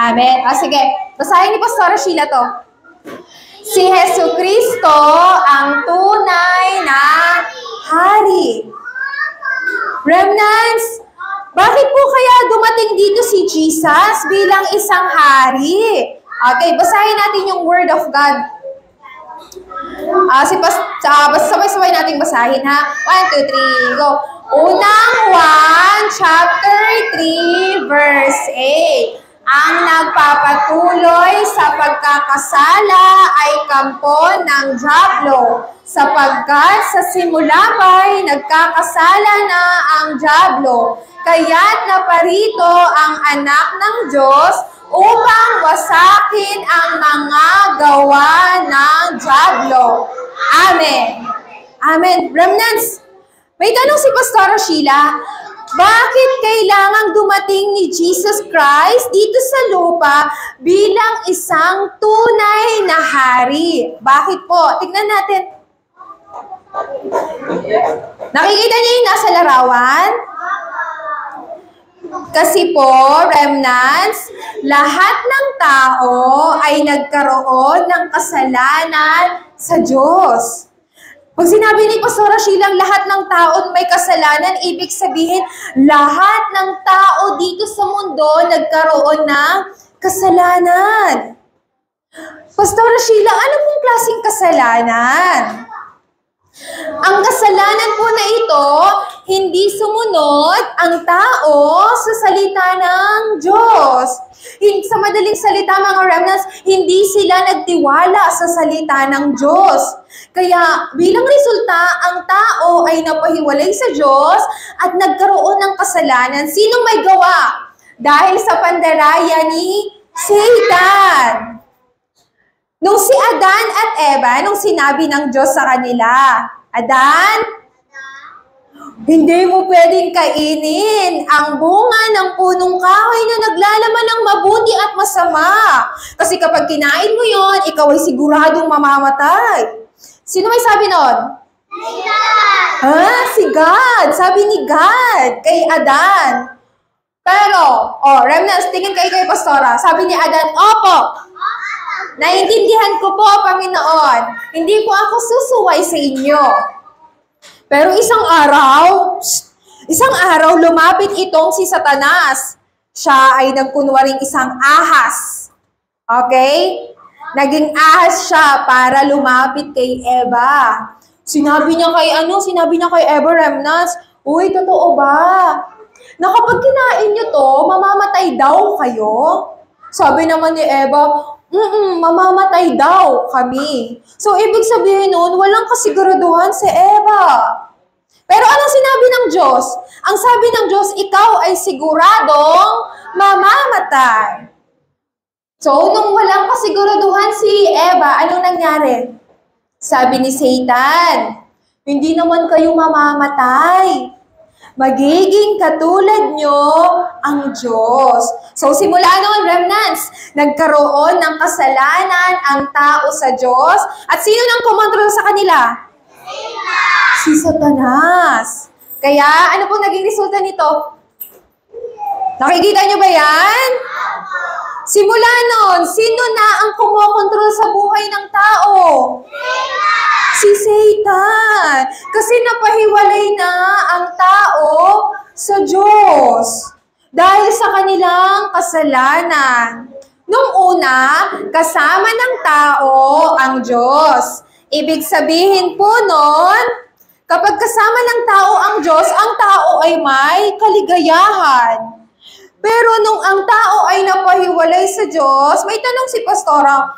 Amen. O sige, basahin ni Pastora Sheila to. Si Jesucristo ang tunay na hari. Remnants, bakit po kaya dumating dito si Jesus bilang isang hari? Okay, basahin natin yung Word of God. Sabay-sabay natin basahin ha. 1, 2, 3, go. Unang Juan chapter 3 verse 8. Ang nagpapatuloy sa pagkakasala ay kampo ng dyablo, sapagkat sa simula pa'y nagkakasala na ang dyablo. Kaya't naparito ang anak ng Diyos upang wasakin ang mga gawa ng dyablo. Amen. Amen. Remnants, may tanong si Pastora Sheila, bakit kailangang dumating ni Jesus Christ dito sa lupa bilang isang tunay na hari? Bakit po? Tignan natin. Nakikita niyo yung nasa larawan? Kasi po, remnants, lahat ng tao ay nagkaroon ng kasalanan sa Diyos. Pag sinabi ni Pastora Sheila, lahat ng tao may kasalanan, ibig sabihin, lahat ng tao dito sa mundo nagkaroon ng kasalanan. Pastora Sheila, ano pong klaseng kasalanan? Ang kasalanan po na ito, hindi sumunod ang tao sa salita ng Diyos. Sa madaling salita, mga remnants, hindi sila nagtiwala sa salita ng Diyos. Kaya bilang resulta, ang tao ay napahiwalay sa Diyos at nagkaroon ng kasalanan. Sinong may gawa? Dahil sa pandaraya ni Satan. Nung si Adan at Eva, nung sinabi ng Diyos sa kanila, Adan, hindi mo pwedeng kainin ang bunga ng punong kahoy na naglalaman ng mabuti at masama. Kasi kapag kinain mo yon, ikaw ay siguradong mamamatay. Sino may sabi nun? Si God. Sabi ni God kay Adan. Pero, remnants, tingin kayo kay Pastora. Sabi ni Adan, opo. Naiintindihan ko po, Panginoon. Hindi po ako susuway sa inyo. Pero isang araw, lumapit itong si Satanas. Siya ay nagkunwaring isang ahas. Okay? Naging ahas siya para lumapit kay Eva. Sinabi niya kay Eva, remnants, uy, totoo ba? Na kapag kinain niyo to, mamamatay daw kayo? Sabi naman ni Eva, mamamatay daw kami. So, ibig sabihin nun, walang kasiguraduhan si Eva. Pero anong sinabi ng Diyos? Ang sabi ng Diyos, ikaw ay siguradong mamamatay. So, nung walang kasiguraduhan si Eva, anong nangyari? Sabi ni Satan, hindi naman kayo mamamatay. Magiging katulad nyo ang Diyos. So, simula noon, remnants, nagkaroon ng kasalanan ang tao sa Diyos. At sino nang kumontrol sa kanila? Si Satanas. Kaya, ano po naging resulta nito? Nakikita nyo ba yan? Simula noon, sino na ang kumokontrol sa buhay ng tao? Si Satan. Kasi napahiwalay na ang tao sa Diyos dahil sa kanilang kasalanan. Nung una, kasama ng tao ang Diyos. Ibig sabihin po nun, kapag kasama ng tao ang Diyos, ang tao ay may kaligayahan. Pero nung ang tao ay napahiwalay sa Diyos, may tanong si Pastora,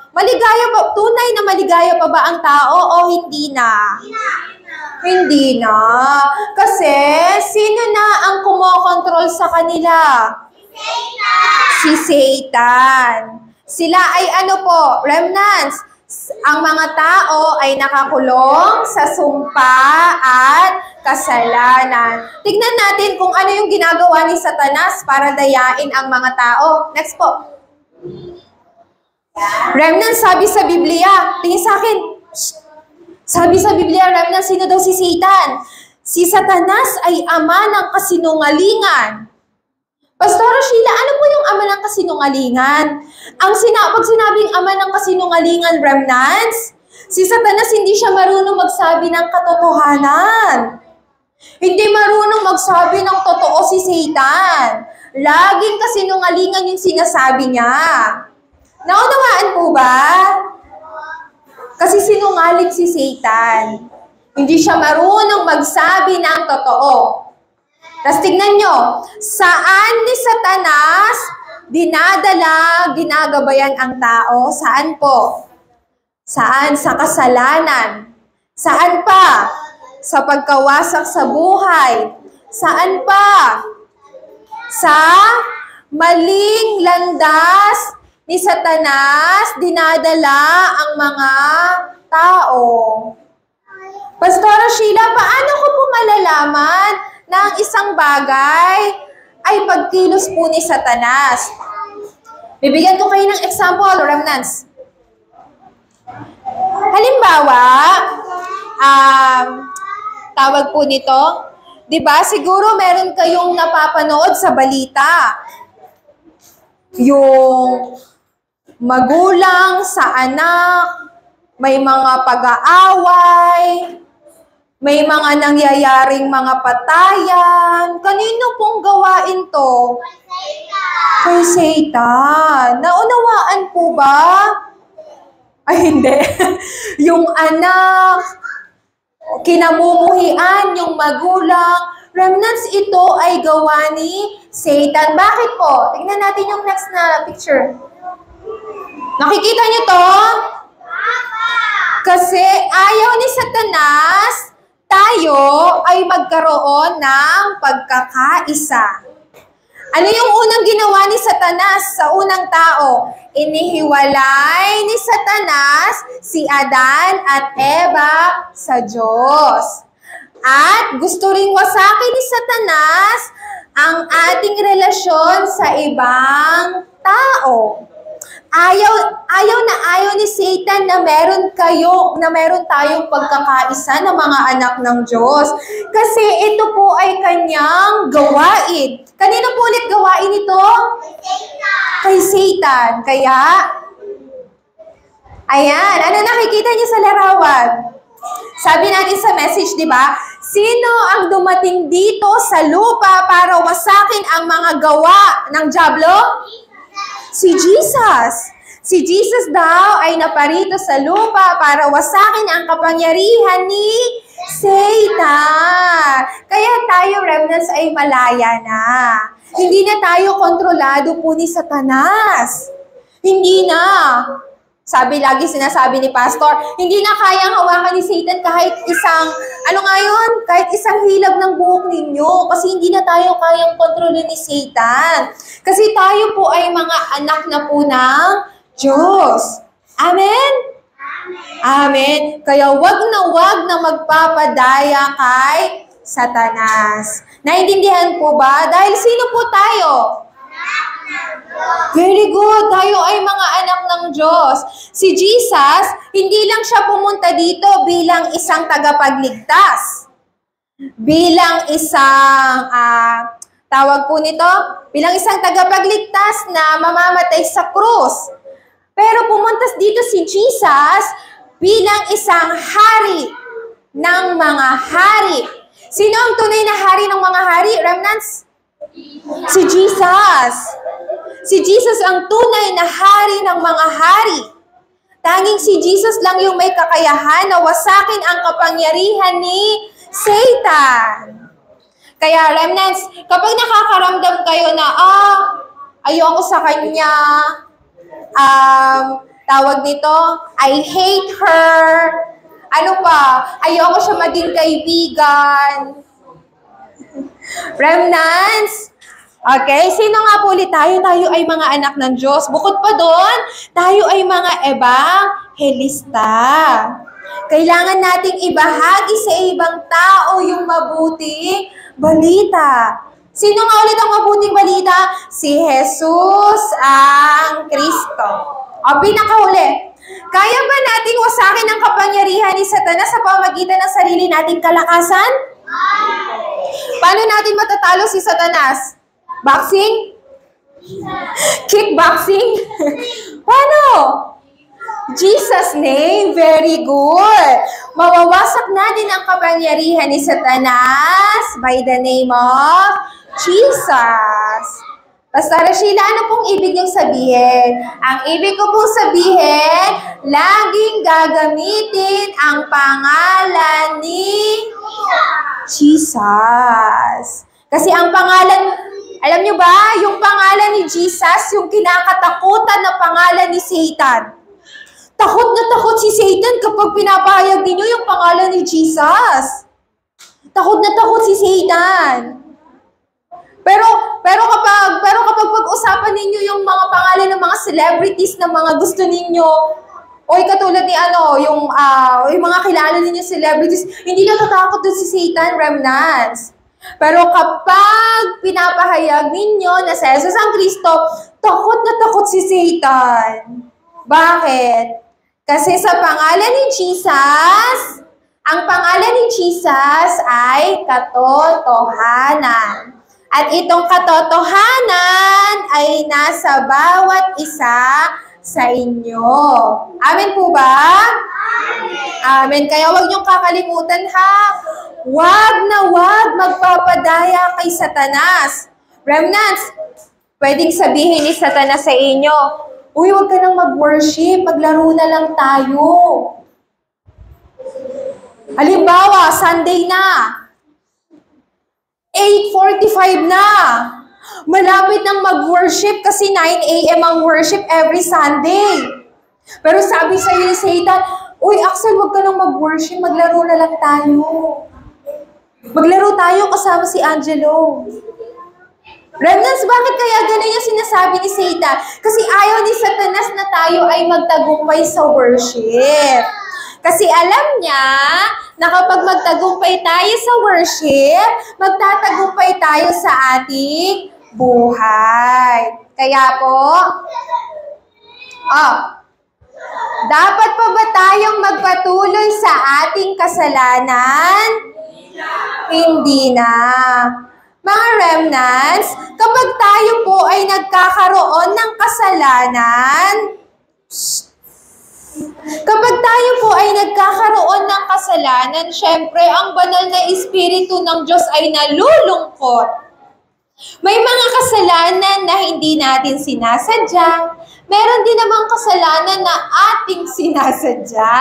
tunay na maligaya pa ba ang tao o hindi na? Hindi na. Kasi, sino na ang kumokontrol sa kanila? Si Satan. Sila ay remnants, ang mga tao ay nakakulong sa sumpa at kasalanan. Tignan natin kung ano yung ginagawa ni Satanas para dayain ang mga tao. Next po. Remnants, sabi sa Biblia, tingin sa akin. Sabi sa Biblia, remnants, sino daw si Satan? Si Satanas ay ama ng kasinungalingan. Pastora Sheila, ano po yung ama ng kasinungalingan? Pag sinabing ama ng kasinungalingan, remnants, si Satanas hindi siya marunong magsabi ng katotohanan. Hindi marunong magsabi ng totoo si Satan. Laging kasinungalingan yung sinasabi niya. Naunawaan po ba? Kasi sinungaling si Satan. Hindi siya marunong magsabi ng totoo. Tapos tignan nyo, saan ni Satanas dinadala, ginagabayan ang tao? Saan po? Saan? Sa kasalanan. Saan pa? Sa pagkawasak sa buhay. Saan pa? Sa maling landas ni Satanas dinadala ang mga tao. Pastora Sheila, paano ko po malalaman na ang isang bagay ay pagkilos po ni Satanas? Bibigyan ko kayo ng example, remnants. Halimbawa, tawag po nito, di ba? Siguro meron kayong napapanood sa balita. Yung magulang sa anak, may mga pag-aaway, may mga nangyayaring mga patayan. Kanino pong gawain to? Kay Satan. Naunawaan po ba? Ay, hindi. Yung anak, kinamumuhian, yung magulang. Remnants, ito ay gawa ni Satan. Bakit po? Tingnan natin yung next na picture. Nakikita niyo to? Kasi ayaw ni Satanas, tayo ay magkaroon ng pagkakaisa. Ano yung unang ginawa ni Satanas sa unang tao? Inihiwalay ni Satanas si Adan at Eva sa Diyos. At gusto ring wasakin ni Satanas ang ating relasyon sa ibang tao. Ayaw ni Satan na meron tayong pagkakaisa ng mga anak ng Diyos. Kasi ito po ay kanyang gawain. Kanino po ulit gawain ito? Kay Satan. Kaya, ayan, ano nakikita niyo sa larawan? Sabi natin sa message, di ba? Sino ang dumating dito sa lupa para wasakin ang mga gawa ng dyablo? Si Jesus. Si Jesus daw ay naparito sa lupa para wasakin ang kapangyarihan ni Satan. Kaya tayo, remnants, ay malaya na. Hindi na tayo kontrolado po ni Satanas. Hindi na. Sinasabi ni Pastor, hindi na kayang hawakan ni Satan kahit kahit isang hilab ng buhok ninyo. Kasi hindi na tayo kayang kontrolin ni Satan. Kasi tayo po ay mga anak na po ng Diyos. Amen? Amen. Kaya wag na magpapadaya kay Satanas. Naintindihan po ba? Dahil sino po tayo? Very good. Tayo ay mga anak ng Diyos. Si Jesus, hindi lang siya pumunta dito bilang isang tagapagligtas. Bilang isang, tawag po nito, bilang isang tagapagligtas na mamamatay sa krus. Pero pumunta dito si Jesus bilang isang hari ng mga hari. Sino ang tunay na hari ng mga hari, remnants? Si Jesus. Si Jesus ang tunay na hari ng mga hari. Tanging si Jesus lang yung may kakayahan na wasakin ang kapangyarihan ni Satan. Kaya remnants, kapag nakakaramdam kayo na, ayoko sa kanya, tawag nito, I hate her, ano pa, ayoko siya maging kaibigan. Remnants, okay, sino nga po ulit tayo? Tayo ay mga anak ng Diyos. Bukod pa doon, tayo ay mga ebanghelista. Kailangan nating ibahagi sa ibang tao yung mabuting balita. Sino nga ulit ang mabuting balita? Si Jesus ang Kristo. O pinakahuli, kaya ba nating wasakin ang kapangyarihan ni Satanas sa pamamagitan ng sarili nating kalakasan? Paano natin matatalo si Satanas? Boxing? Kickboxing? Paano? Jesus' name, very good. Mawawasak natin ang kapangyarihan ni Satanas by the name of Jesus. Pastor Sheila, ano pong ibig niyong sabihin? Ang ibig ko pong sabihin, laging gagamitin ang pangalan ni Jesus. Kasi ang pangalan, alam niyo ba, yung pangalan ni Jesus, yung kinakatakutan na pangalan ni Satan. Takot na takot si Satan kapag pinapahayag ninyo yung pangalan ni Jesus. Takot na takot si Satan. Pero kapag pag-usapan ninyo yung mga pangalan ng mga celebrities na mga gusto ninyo, katulad ni yung mga kilala ninyo celebrities, hindi natatakot doon si Satan, remnants. Pero kapag pinapahayag ninyo na si Jesus ang Kristo, takot na takot si Satan. Bakit? Kasi sa pangalan ni Jesus, ang pangalan ni Jesus ay katotohanan. At itong katotohanan ay nasa bawat isa sa inyo. Amen po ba? Amen. Kaya huwag niyong kakalimutan ha. Huwag na huwag magpapadaya kay Satanas. Remnants, pwedeng sabihin ni Satanas sa inyo, uy, huwag ka nang mag-worship, maglaro na lang tayo. Halimbawa, Sunday na. 8:45 na. Malapit nang mag-worship kasi 9 a.m. ang worship every Sunday. Pero sabi sa'yo ni Satan, uy, Axel, huwag ka nang mag-worship, maglaro na lang tayo. Maglaro tayo kasama si Angelo. Remnants, bakit kaya ganun yung sinasabi ni Satan? Kasi ayaw ni Satanas na tayo ay magtagumpay sa worship. Kasi alam niya na kapag magtagumpay tayo sa worship, magtatagumpay tayo sa ating buhay. Kaya po, dapat pa ba tayong magpatuloy sa ating kasalanan? Hindi na. Mga remnants, kapag tayo po ay nagkakaroon ng kasalanan, syempre, ang banal na Espiritu ng Diyos ay nalulungkot. May mga kasalanan na hindi natin sinasadya. Meron din namang kasalanan na ating sinasadya.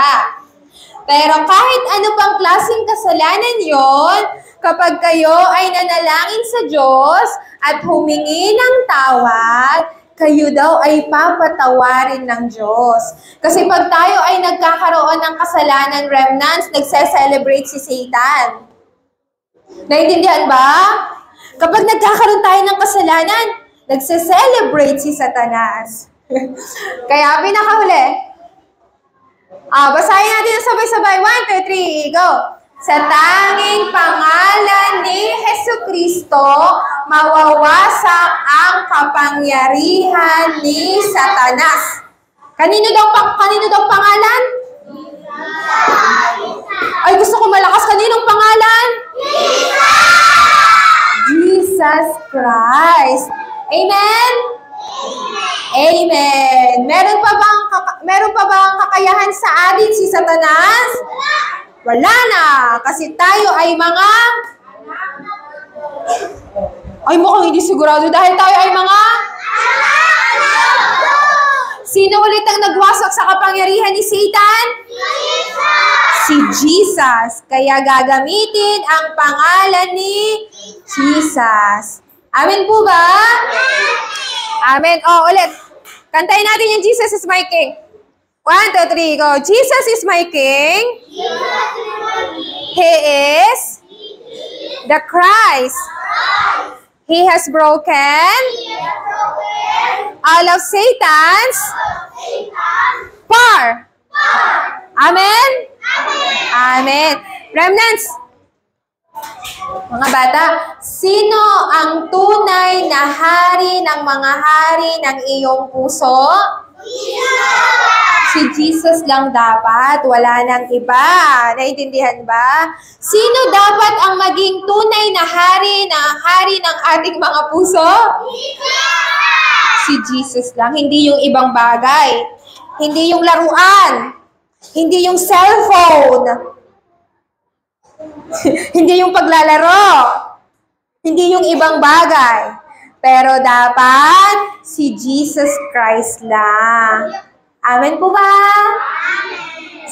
Pero kahit ano pang klaseng kasalanan yon, kapag kayo ay nanalangin sa Diyos at humingi ng tawad, kayo daw ay papatawarin ng Diyos. Kasi pag tayo ay nagkakaroon ng kasalanan, remnants, nagse-celebrate si Satan. Naintindihan ba? Kapag nagkakaroon tayo ng kasalanan, nagse-celebrate si Satanas. Kaya pinakahuli, basahin natin ang sabay-sabay. 1, 2, 3, go! Sa tanging pangalan ni Hesukristo, mawawasak ang kapangyarihan ni Satanas. Kanino daw pangalan? Ay, gusto ko malakas. Kaninong pangalan? Jesus Christ. Amen? Amen. Meron pa bang kakayahan sa atin si Satanas? Wala na. Kasi tayo ay mga... Ay, mukhang hindi sigurado dahil tayo ay mga... Sino ulit ang nagwasak sa kapangyarihan ni Satan? Si Jesus. Kaya gagamitin ang pangalan ni Jesus. Amen po ba? Amen. Ulit. Kantayin natin yung Jesus is my King. 1, 2, 3, go. Jesus is my King. He is the Christ. He has broken all of Satan's power. Amen? Amen. Remnants, mga bata, sino ang tunay na hari ng mga hari ng iyong puso? Si Jesus lang dapat, wala nang iba. Naintindihan ba? Sino dapat ang maging tunay na hari ng ating mga puso? Jesus! si Jesus lang. Hindi yung ibang bagay. Hindi yung laruan. Hindi yung cellphone. Hindi yung paglalaro. Hindi yung ibang bagay. Pero dapat si Jesus Christ lang. Amen po ba? Amen.